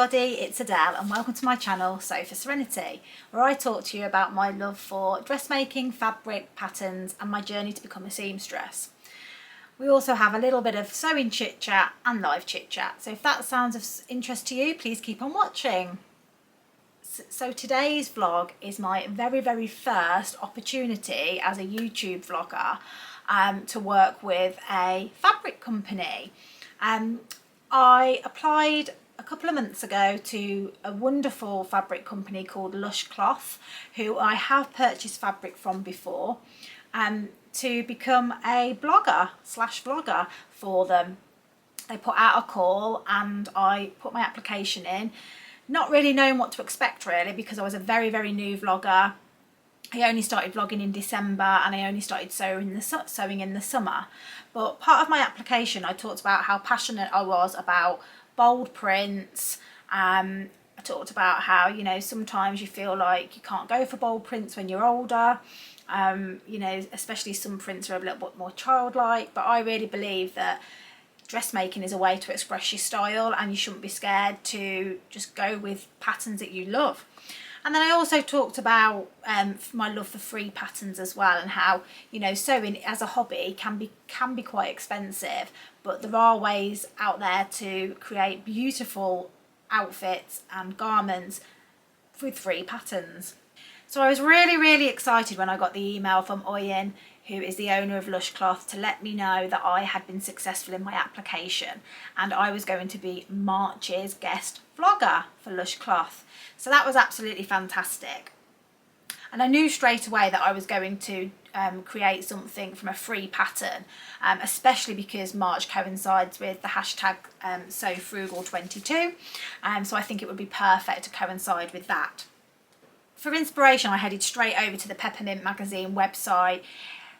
everybody, it's Adele and welcome to my channel Sew for Serenity, where I talk to you about my love for dressmaking, fabric, patterns and my journey to become a seamstress. We also have a little bit of sewing chit chat and live chit chat, so if that sounds of interest to you, please keep on watching. So today's vlog is my very first opportunity as a YouTube vlogger to work with a fabric company. I applied a couple of months ago to a wonderful fabric company called Lush Cloth, who I have purchased fabric from before, to become a blogger/vlogger for them. They put out a call and I put my application in, not really knowing what to expect really, because I was a very new vlogger. I only started vlogging in December and I only started sewing in the summer. But part of my application I talked about how passionate I was about bold prints. I talked about how, you know, sometimes you feel like you can't go for bold prints when you're older. You know, especially some prints are a little bit more childlike, but I really believe that dressmaking is a way to express your style and you shouldn't be scared to just go with patterns that you love. And then I also talked about my love for free patterns as well, and how, you know, sewing as a hobby can be quite expensive, but there are ways out there to create beautiful outfits and garments with free patterns. So I was really excited when I got the email from Oyen, who is the owner of Lush Cloth, to let me know that I had been successful in my application and I was going to be March's guest vlogger for Lush Cloth. So that was absolutely fantastic. And I knew straight away that I was going to create something from a free pattern, especially because March coincides with the hashtag SewFrugal22. So I think it would be perfect to coincide with that. For inspiration, I headed straight over to the Peppermint Magazine website.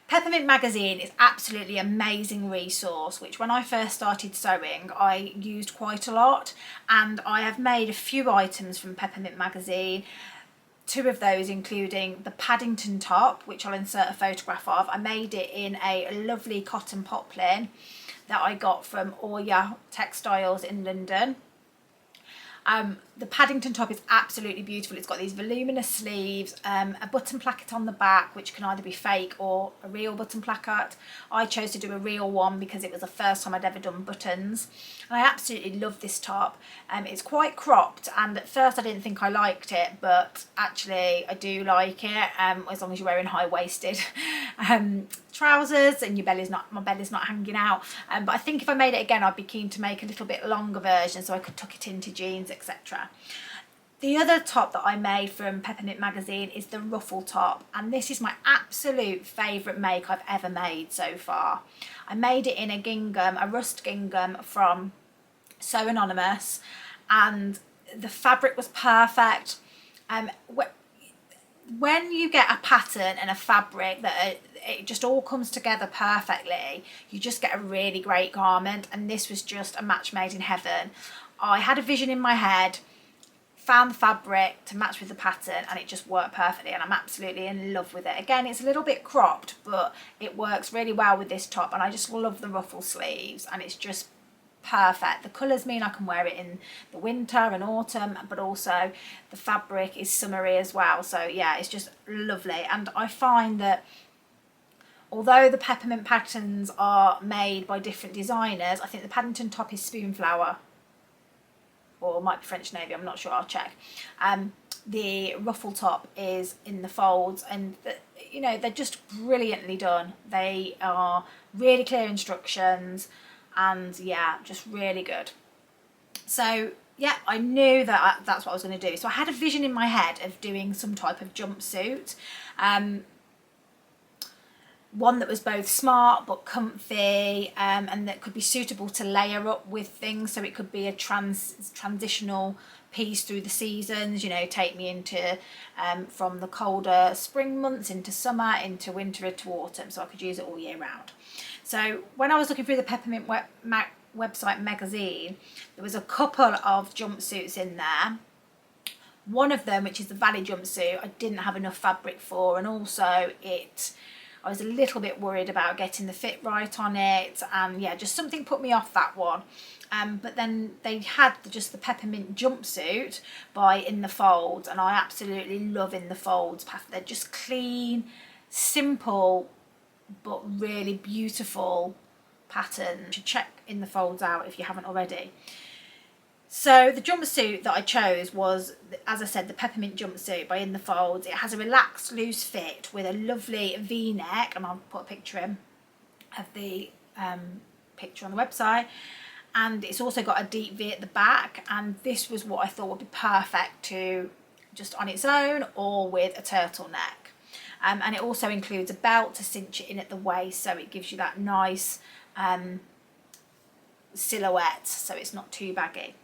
Peppermint Magazine is absolutely amazing resource, which when I first started sewing I used quite a lot, and I have made a few items from Peppermint Magazine. Two of those including the Paddington top, which I'll insert a photograph of. I made it in a lovely cotton poplin that I got from Oya Textiles in London. The Paddington top is absolutely beautiful. It's got these voluminous sleeves, a button placket on the back, which can either be fake or a real button placket. I chose to do a real one because it was the first time I'd ever done buttons. And I absolutely love this top. It's quite cropped, and at first I didn't think I liked it, but actually I do like it, as long as you're wearing high-waisted trousers and my belly's not hanging out. But I think if I made it again I'd be keen to make a little bit longer version so I could tuck it into jeans, etc. The other top that I made from Peppermint Magazine is the ruffle top, and this is my absolute favourite make I've ever made so far. I made it in a gingham, a rust gingham from Sew Anonymous, and the fabric was perfect. When you get a pattern and a fabric that it just all comes together perfectly, you just get a really great garment, and this was just a match made in heaven. I had a vision in my head, found the fabric to match with the pattern, and it just worked perfectly, and I'm absolutely in love with it. Again, it's a little bit cropped, but it works really well with this top, and I just love the ruffle sleeves, and it's just perfect. The colours mean I can wear it in the winter and autumn, but also the fabric is summery as well. So yeah, it's just lovely. And I find that although the peppermint patterns are made by different designers, I think the Paddington top is Spoonflower, or might be French Navy, I'm not sure, I'll check. The ruffle top is in the folds, and you know, they're just brilliantly done. They are really clear instructions, and yeah, just really good. So yeah, I knew that that's what I was going to do. So I had a vision in my head of doing some type of jumpsuit, one that was both smart but comfy, and that could be suitable to layer up with things. So it could be a transitional piece through the seasons, you know, take me into from the colder spring months into summer, into winter, into autumn, so I could use it all year round. So when I was looking through the Peppermint website magazine, there was a couple of jumpsuits in there. One of them, which is the Valley jumpsuit, I didn't have enough fabric for, and also I was a little bit worried about getting the fit right on it, and yeah, just something put me off that one. But then they had just the Peppermint Jumpsuit by In the Folds, and I absolutely love In the Folds pattern. They're just clean, simple, but really beautiful pattern. You should check In the Folds out if you haven't already. So the jumpsuit that I chose was, as I said, the Peppermint Jumpsuit by In the Folds. It has a relaxed, loose fit with a lovely V-neck, and I'll put a picture in of the picture on the website. And it's also got a deep V at the back, and this was what I thought would be perfect to just on its own or with a turtleneck. And it also includes a belt to cinch it in at the waist, so it gives you that nice silhouette, so it's not too baggy.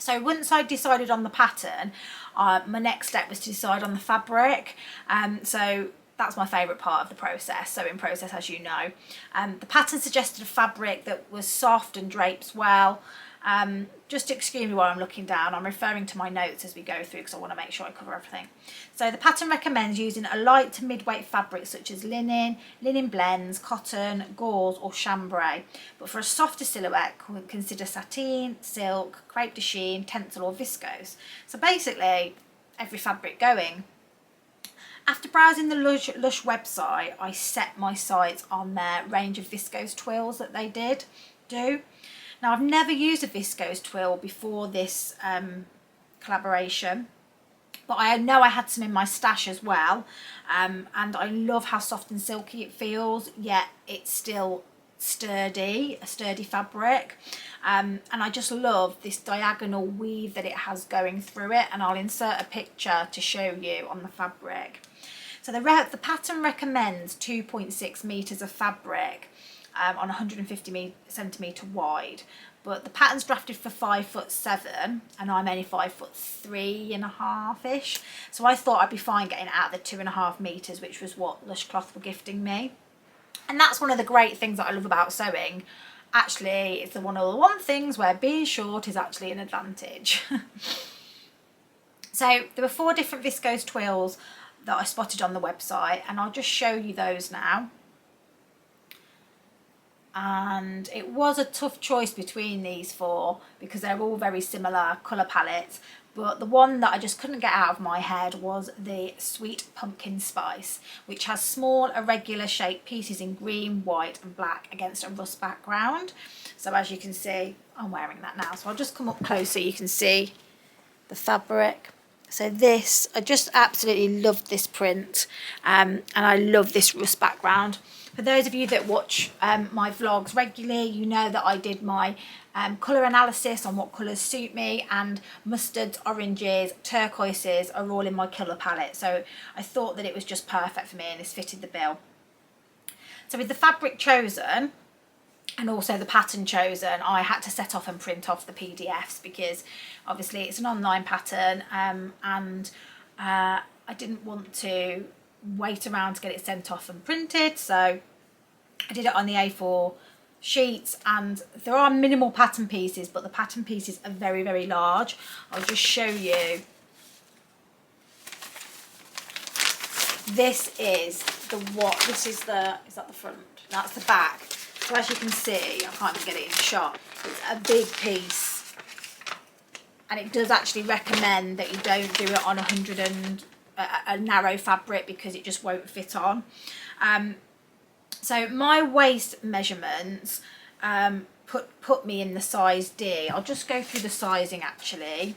So once I decided on the pattern, my next step was to decide on the fabric. So that's my favourite part of the process, sewing process, as you know. The pattern suggested a fabric that was soft and drapes well. Just excuse me while I'm looking down, I'm referring to my notes as we go through because I want to make sure I cover everything. So the pattern recommends using a light to mid-weight fabric such as linen, linen blends, cotton, gauze or chambray. But for a softer silhouette, consider sateen, silk, crepe de chine, tencel or viscose. So basically every fabric going. After browsing the Lush website, I set my sights on their range of viscose twills that they do. Now, I've never used a viscose twill before this collaboration, but I know I had some in my stash as well, and I love how soft and silky it feels, yet it's still a sturdy fabric, and I just love this diagonal weave that it has going through it, and I'll insert a picture to show you on the fabric. So the pattern recommends 2.6 meters of fabric on 150 centimetre wide, but the pattern's drafted for 5'7", and I'm only 5'3.5" ish, so I thought I'd be fine getting it out of the 2.5 meters, which was what Lush Cloth were gifting me. And that's one of the great things that I love about sewing. Actually, it's one of the things where being short is actually an advantage. So there were 4 different viscose twills that I spotted on the website, and I'll just show you those now. And it was a tough choice between these 4 because they're all very similar colour palettes, but the one that I just couldn't get out of my head was the Sweet Pumpkin Spice, which has small irregular shaped pieces in green, white and black against a rust background. So as you can see, I'm wearing that now, so I'll just come up close so you can see the fabric. So this, I just absolutely loved this print, and I love this rust background. For those of you that watch my vlogs regularly, you know that I did my colour analysis on what colours suit me, and mustards, oranges, turquoises are all in my colour palette. So I thought that it was just perfect for me, and this fitted the bill. So with the fabric chosen and also the pattern chosen, I had to set off and print off the PDFs because obviously it's an online pattern, and I didn't want to wait around to get it sent off and printed, so I did it on the A4 sheets, and there are minimal pattern pieces, but the pattern pieces are very, very large. I'll just show you. This is the is that the front? That's the back. So as you can see, I can't even get it in shot, it's a big piece, and it does actually recommend that you don't do it on a narrow fabric because it just won't fit on. So my waist measurements put me in the size D. I'll just go through the sizing actually.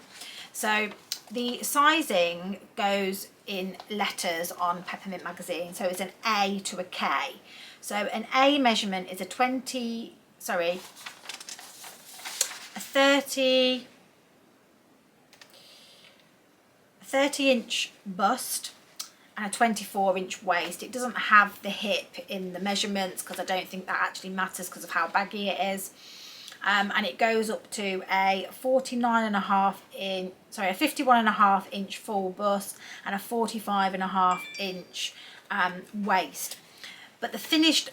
So the sizing goes in letters on Peppermint Magazine, so it's an A to a K. So an A measurement is a 30 inch bust and a 24-inch waist. It doesn't have the hip in the measurements because I don't think that actually matters because of how baggy it is. And it goes up to a 51.5 inch full bust and a 45.5 inch waist. But the finished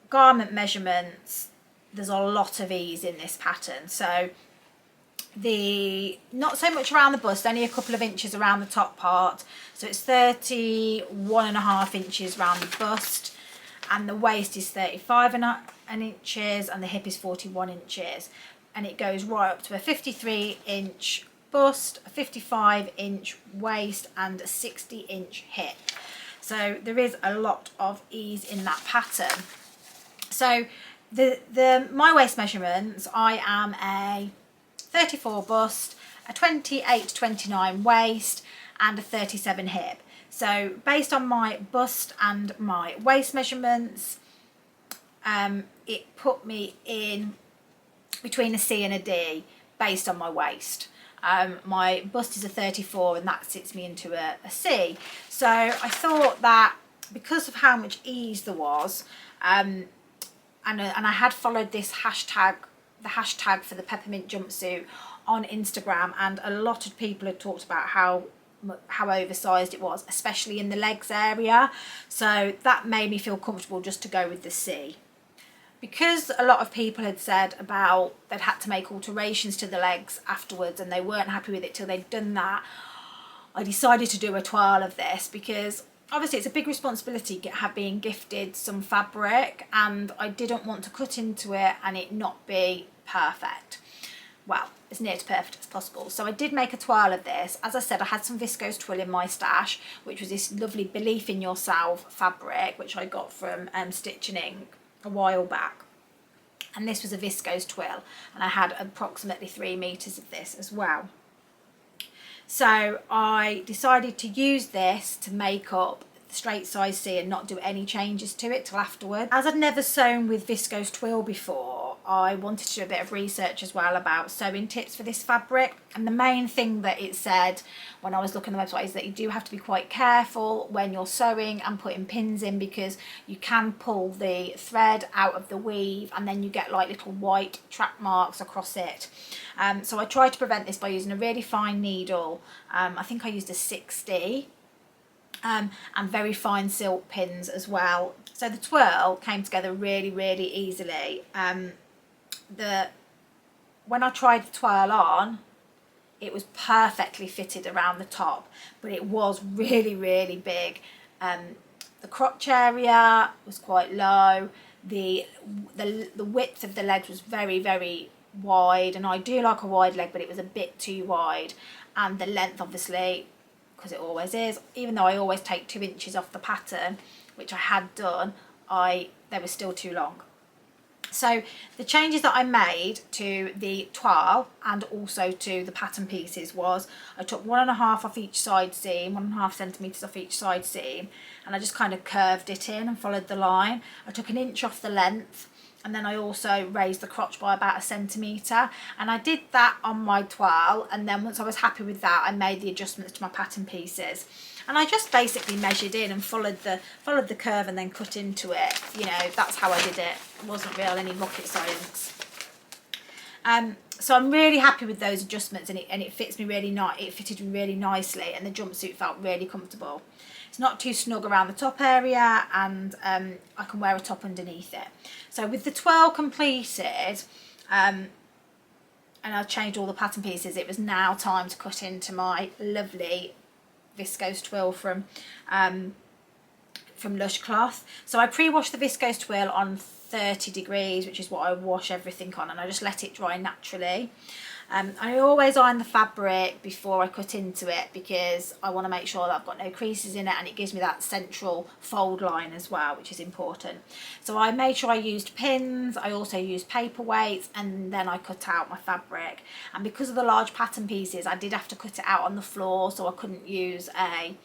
garment measurements, there's a lot of ease in this pattern. So not so much around the bust, only a couple of inches around the top part. So it's 31.5 inches around the bust, and the waist is 35 inches, and the hip is 41 inches. And it goes right up to a 53-inch bust, a 55-inch waist, and a 60-inch hip. So there is a lot of ease in that pattern. So my waist measurements, I am a 34 bust, a 28-29 waist, and a 37 hip. So based on my bust and my waist measurements, it put me in between a C and a D based on my waist. My bust is a 34, and that sits me into a C. So I thought that because of how much ease there was, and I had followed this hashtag, the hashtag for the Peppermint Jumpsuit on Instagram, and a lot of people had talked about how oversized it was, especially in the legs area. So that made me feel comfortable just to go with the C. Because a lot of people had said about they'd had to make alterations to the legs afterwards and they weren't happy with it till they'd done that, I decided to do a trial of this, because obviously it's a big responsibility being gifted some fabric, and I didn't want to cut into it and it not be perfect. Well, as near to perfect as possible. So I did make a trial of this. As I said, I had some Viscose Twill in my stash, which was this lovely Belief in Yourself fabric, which I got from Stitch and Ink a while back. And this was a Viscose Twill, and I had approximately 3 meters of this as well. So I decided to use this to make up the straight size C and not do any changes to it till afterward. As I'd never sewn with Viscose Twill before, I wanted to do a bit of research as well about sewing tips for this fabric, and the main thing that it said when I was looking at the website is that you do have to be quite careful when you're sewing and putting pins in, because you can pull the thread out of the weave and then you get like little white track marks across it. So I tried to prevent this by using a really fine needle. I think I used a 60. And very fine silk pins as well. So the twirl came together really, really easily. When I tried the twirl on, it was perfectly fitted around the top, but it was really, really big. The crotch area was quite low. The width of the legs was very, very wide, and I do like a wide leg, but it was a bit too wide. And the length, obviously, because it always is, even though I always take 2 inches off the pattern, which I had done, they were still too long. So the changes that I made to the toile and also to the pattern pieces was I took 1.5 off each side seam, 1.5 centimetres off each side seam, and I just kind of curved it in and followed the line. I took 1 inch off the length, and then I also raised the crotch by about 1 centimetre, and I did that on my toile, and then once I was happy with that, I made the adjustments to my pattern pieces. And I just basically measured in and followed the curve and then cut into it. You know, that's how I did it. It wasn't really any rocket science. So I'm really happy with those adjustments, and it fits me really it fitted me really nicely, and the jumpsuit felt really comfortable. It's not too snug around the top area, and I can wear a top underneath it. So with the twirl completed, and I changed all the pattern pieces, it was now time to cut into my lovely Viscose Twill from Lush Cloth. So I pre-washed the Viscose Twill on 30 degrees, which is what I wash everything on, and I just let it dry naturally. I always iron the fabric before I cut into it, because I want to make sure that I've got no creases in it, and it gives me that central fold line as well, which is important. So I made sure I used pins, I also used paperweights, and then I cut out my fabric. And because of the large pattern pieces, I did have to cut it out on the floor, so I couldn't use a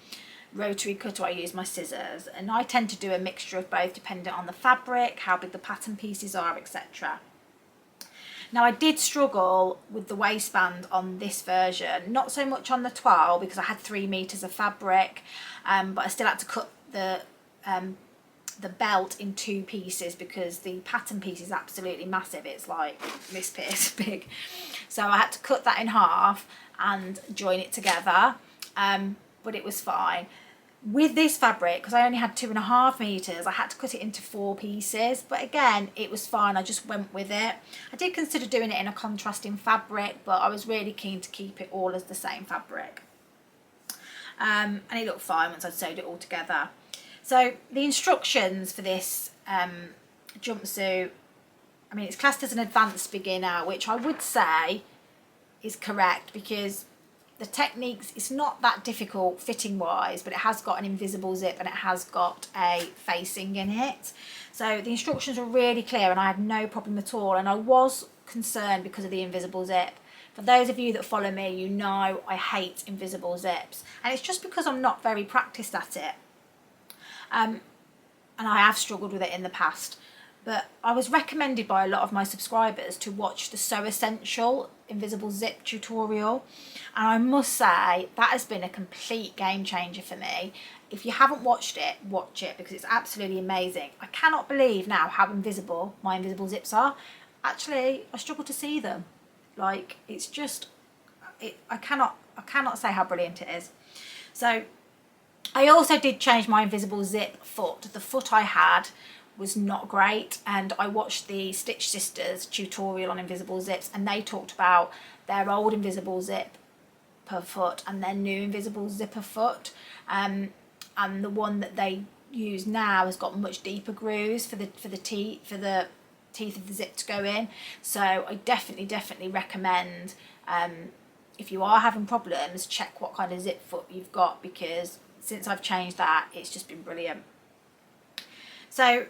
rotary cutter, I used my scissors. And I tend to do a mixture of both depending on the fabric, how big the pattern pieces are, etc. Now I did struggle with the waistband on this version, not so much on the toile because I had 3 meters of fabric, but I still had to cut the belt in 2 pieces because the pattern piece is absolutely massive. It's like this piece big. So I had to cut that in half and join it together, but it was fine. With this fabric, because I only had 2.5 meters, I had to cut it into 4 pieces, but again, it was fine. I just went with it. I did consider doing it in a contrasting fabric, but I was really keen to keep it all as the same fabric. And it looked fine once I'd sewed it all together. So the instructions for this jumpsuit, I mean, it's classed as an advanced beginner, which I would say is correct, because the techniques, it's not that difficult fitting wise, but it has got an invisible zip and it has got a facing in it. So the instructions were really clear and I had no problem at all. And I was concerned because of the invisible zip. For those of you that follow me, you know I hate invisible zips. And it's just because I'm not very practiced at it. And I have struggled with it in the past. But I was recommended by a lot of my subscribers to watch the Sew Essential invisible zip tutorial, and I must say that has been a complete game changer for me. If you haven't watched it, watch it, because it's absolutely amazing. I cannot believe now how invisible my invisible zips are. Actually, I struggle to see them. Like, it's just, I cannot say how brilliant it is. So I also did change my invisible zip foot. The foot I had was not great, and I watched the Stitch Sisters tutorial on invisible zips, and they talked about their old invisible zip per foot and their new invisible zipper foot, and the one that they use now has got much deeper grooves for the teeth of the zip to go in. So I definitely recommend, if you are having problems, check what kind of zip foot you've got, because since I've changed that, it's just been brilliant. So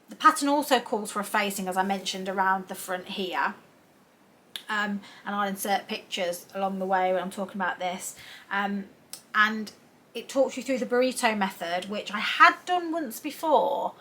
the pattern also calls for a facing, as I mentioned, around the front here. And I'll insert pictures along the way when I'm talking about this. And it talks you through the burrito method, which I had done once before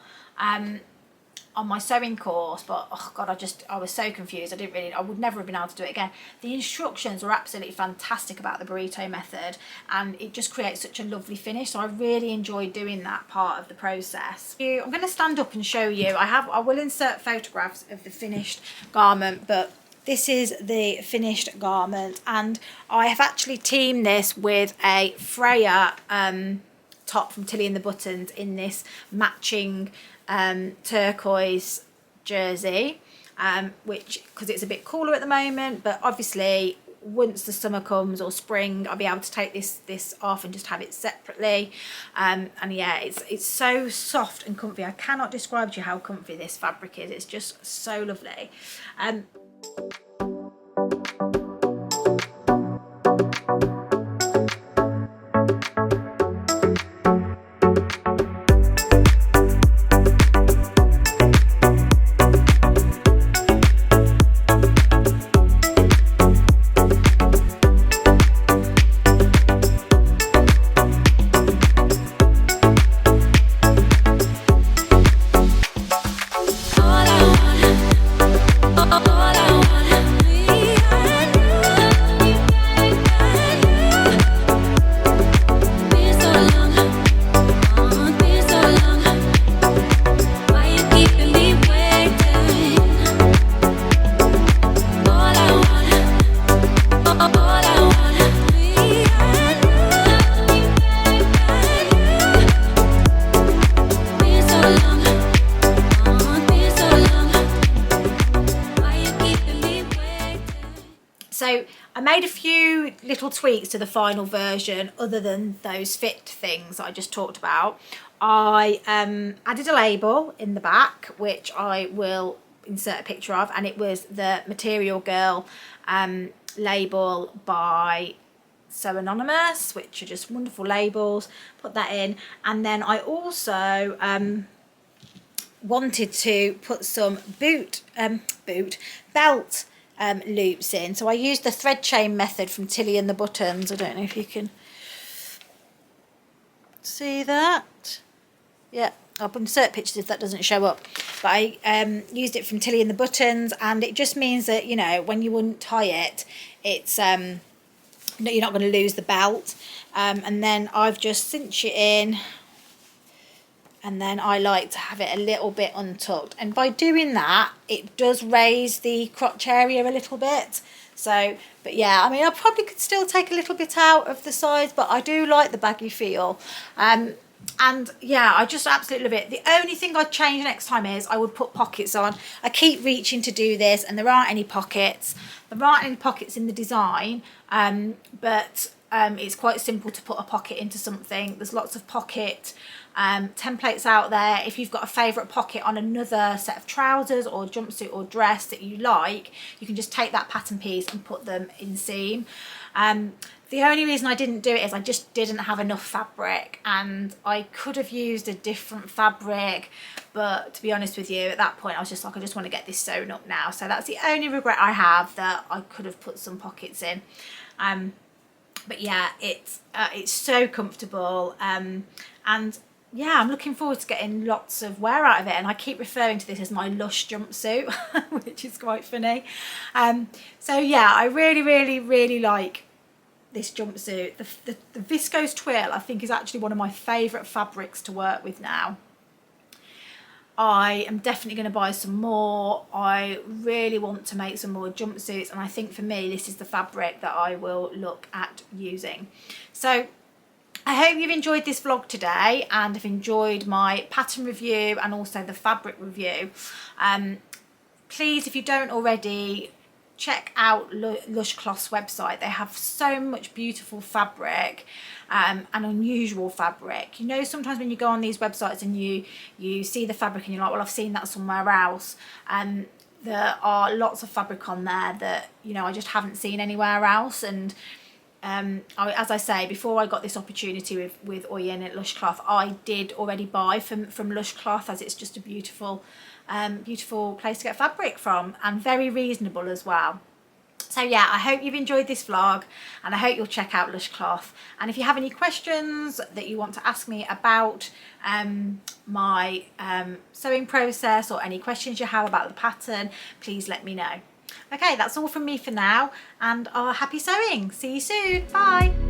on my sewing course, but oh god, I was so confused. I would never have been able to do it again. The instructions were absolutely fantastic about the burrito method, and it just creates such a lovely finish. So I really enjoyed doing that part of the process. I'm going to stand up and show you. I will insert photographs of the finished garment, but this is the finished garment, and I have actually teamed this with a Freya top from Tilly and the Buttons in this matching turquoise jersey, which, because it's a bit cooler at the moment, but obviously once the summer comes or spring, I'll be able to take this off and just have it separately. And yeah, it's so soft and comfy. I cannot describe to you how comfy this fabric is. It's just so lovely. So I made a few little tweaks to the final version other than those fit things that I just talked about. I added a label in the back, which I will insert a picture of, and it was the Material Girl label by So Anonymous, which are just wonderful labels. Put that in, and then I also wanted to put some belt loops in, so I used the thread chain method from Tilly and the Buttons. I don't know if you can see that. Yeah, I'll insert pictures if that doesn't show up, but I used it from Tilly and the Buttons, and it just means that, you know, when you untie it, it's you're not going to lose the belt. And then I've just cinched it in, and then I like to have it a little bit untucked, and by doing that it does raise the crotch area a little bit, So, but yeah, I mean, I probably could still take a little bit out of the sides, but I do like the baggy feel. And yeah, I just absolutely love it. The only thing I'd change next time is I would put pockets on. I keep reaching to do this and there aren't any pockets. There aren't any pockets in the design, but it's quite simple to put a pocket into something. There's lots of pocket templates out there. If you've got a favourite pocket on another set of trousers or jumpsuit or dress that you like, you can just take that pattern piece and put them in seam. The only reason I didn't do it is I just didn't have enough fabric, and I could have used a different fabric, but to be honest with you, at that point I was just like, I just want to get this sewn up now. So that's the only regret I have, that I could have put some pockets in. But yeah, it's so comfortable, and yeah, I'm looking forward to getting lots of wear out of it, and I keep referring to this as my Lush jumpsuit, which is quite funny. So yeah, I really like this jumpsuit. The Viscose Twill, I think, is actually one of my favourite fabrics to work with now. I am definitely going to buy some more. I really want to make some more jumpsuits, and I think for me this is the fabric that I will look at using. So I hope you've enjoyed this vlog today and have enjoyed my pattern review and also the fabric review. Please, if you don't already, check out Lush Cloth's website. They have so much beautiful fabric and unusual fabric. You know, sometimes when you go on these websites and you see the fabric and you're like, well, I've seen that somewhere else. There are lots of fabric on there that, you know, I just haven't seen anywhere else. And as I say, before I got this opportunity with Oyen at Lush Cloth, I did already buy from Lush Cloth, as it's just a beautiful place to get fabric from, and very reasonable as well. So yeah, I hope you've enjoyed this vlog, and I hope you'll check out Lush Cloth. And if you have any questions that you want to ask me about my sewing process, or any questions you have about the pattern, please let me know. Okay, that's all from me for now, and happy sewing. See you soon. Bye.